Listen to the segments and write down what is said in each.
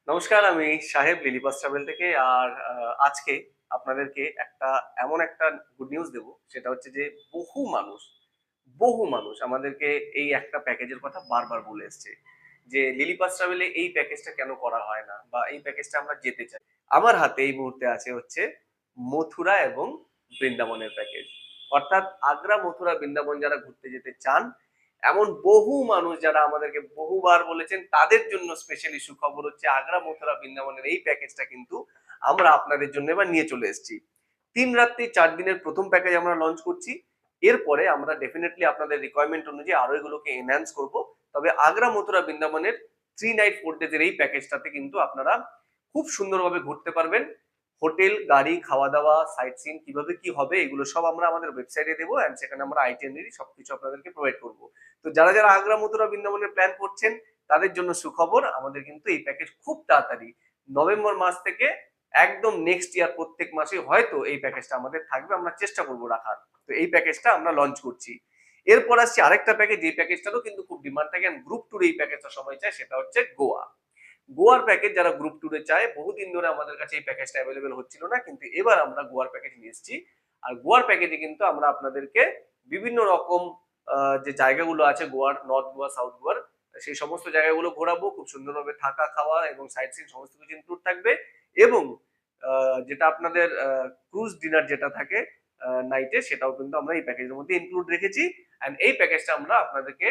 নমস্কার, আমি সাহেব লিলিবাস ট্রাভেল থেকে। আর আজকে আপনাদেরকে এমন একটা গুড নিউজ দেব। সেটা হচ্ছে যে বহু মানুষ আমাদেরকে এই একটা প্যাকেজের কথা বারবার বলে এসছে যে লিলিবাস ট্রাভেলে এই প্যাকেজটা কেন করা হয় না বা এই প্যাকেজটা আমরা যেতে চাই। আমার হাতে এই মুহূর্তে আছে হচ্ছে মথুরা এবং বৃন্দাবনের প্যাকেজ। অর্থাৎ আগ্রা, মথুরা, বৃন্দাবন যারা ঘুরতে যেতে চান, এমন বহু মানুষ যারা আমাদেরকে বহুবার বলেছেন, তাদের জন্য স্পেশালি সুখবর হচ্ছে আগ্রা, মথুরা, বৃন্দাবনের এই প্যাকেজটা কিন্তু আমরা আপনাদের জন্য এবার নিয়ে চলে এসেছি। ৩ রাত্রি ৪ দিনের প্রথম প্যাকেজ আমরা লঞ্চ করছি। এরপরে আমরা ডেফিনিটলি আপনাদের রিকোয়ারমেন্ট অনুযায়ী আরো এগুলোকে এনহ্যান্স করব। তবে আগ্রা, মথুরা, বৃন্দাবনের 3 নাইট 4 ডেজ এর এই প্যাকেজটাতে কিন্তু আপনারা খুব সুন্দরভাবে ঘুরতে পারবেন। হোটেল, গাড়ি, খাওয়া-দাওয়া, সাইট সিইং কিভাবে কি হবে এগুলো সব আমরা আমাদের ওয়েবসাইটে দেবো, এন্ড সেখানে আমরা আইটিনারি সবকিছু আপনাদেরকে প্রোভাইড করব। তো যারা আগ্রা, মথুরা, বৃন্দাবনের প্ল্যান করছেন, তাদের জন্য সুখবর, আমাদের কিন্তু এই প্যাকেজ খুব তাড়াতাড়ি নভেম্বর মাস থেকে একদম নেক্সট ইয়ার প্রত্যেক মাসে হয়তো এই প্যাকেজটা আমাদের থাকবে, আমরা চেষ্টা করব রাখার। তো এই প্যাকেজটা আমরা লঞ্চ করছি। এরপর আসছি আরেকটা প্যাকেজ, এই প্যাকেজটারও কিন্তু খুব ডিমান্ড থাকে, গ্রুপ ট্যুর এই প্যাকেজটা সবাই চায়, সেটা হচ্ছে গোয়া। গোয়ার প্যাকেজ যারা গ্রুপ ট্যুরে চায়, বহুদিন ধরে আমাদের কাছে এই প্যাকেজটা অ্যাভেলেবেল হচ্ছিল না, কিন্তু এবার আমরা গোয়ার প্যাকেজ নিয়ে এসেছি। আর গোয়ার প্যাকেজে কিন্তু আমরা আপনাদেরকে বিভিন্ন রকম যে জায়গাগুলো আছে গোয়ার, নর্থ গোয়া, সাউথ গোয়ার, সেই সমস্ত জায়গাগুলো ঘোরাবো। খুব সুন্দরভাবে থাকা, খাওয়া এবং সাইট সিইং সমস্ত কিছু ইনক্লুড থাকবে। এবং যেটা আপনাদের ক্রুজ ডিনার যেটা থাকে নাইটে, সেটাও কিন্তু আমরা এই প্যাকেজের মধ্যে ইনক্লুড রেখেছি। অ্যান্ড এই প্যাকেজটা আমরা আপনাদেরকে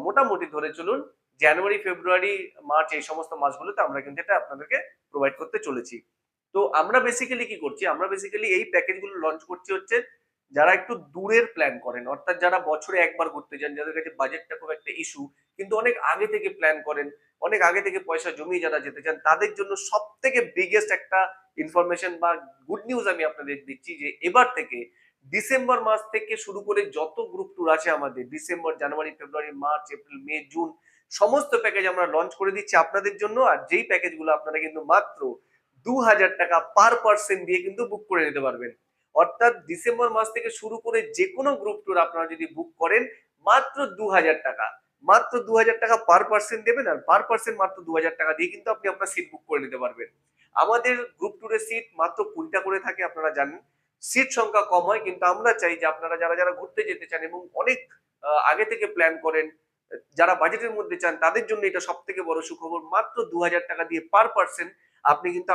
মোটামুটি ধরে চলুন জানুয়ারি, ফেব্রুয়ারি, মার্চ এই সমস্ত মাসগুলোতে আমরা কিন্তু এটা আপনাদেরকে প্রোভাইড করতে চলেছি। তো আমরা বেসিক্যালি কি করছি, আমরা বেসিক্যালি এই প্যাকেজগুলো লঞ্চ করছি হচ্ছে যারা একটু দূরের প্ল্যান করেন, অর্থাৎ যারা বছরে একবার ঘুরতে যান, যাদের কাছে বাজেটটা খুব একটা ইস্যু, কিন্তু অনেক আগে থেকে প্ল্যান করেন, অনেক আগে থেকে পয়সা জমিয়ে যারা যেতে চান, তাদের জন্য সব থেকে বিগেস্ট একটা ইনফরমেশন বা গুড নিউজ আমি আপনাদের দিচ্ছি যে এবার থেকে ডিসেম্বর মাস থেকে শুরু করে যত গ্রুপ ট্যুর আছে আমাদের, ডিসেম্বর, জানুয়ারি, ফেব্রুয়ারি, মার্চ, এপ্রিল, মে, জুন, সমস্ত প্যাকেজ আমরা লঞ্চ করে দিচ্ছি আপনাদের জন্য। আর যেই প্যাকেজগুলো আপনারা কিন্তু মাত্র ২,০০০ টাকা পার পার্সন দিয়ে কিন্তু বুক করে নিতে পারবেন। অর্থাৎ ডিসেম্বর মাস থেকে শুরু করে যে কোনো গ্রুপ ট্যুর আপনারা যদি বুক করেন, মাত্র ২,০০০ টাকা, মাত্র ২,০০০ টাকা পার পার্সন দেবেন, আর পার পার্সন মাত্র ২,০০০ টাকা দিয়ে কিন্তু আপনি আপনার সিট বুক করে নিতে পারবেন। আমাদের গ্রুপ ট্যুরের সিট মাত্র ২০টা করে থাকে, আপনারা জানেন। সিট সংখ্যা কম হয়, কিন্তু আমরা চাই যে আপনারা যারা ঘুরতে যেতে চান এবং অনেক আগে থেকে প্ল্যান করেন, যারা বাজেটের মধ্যে চান, তাদের জন্য এটা সব থেকে বড় সুখবর। মাত্র ২,০০০ টাকা দিয়ে পার পার্সন আপনি কিন্তু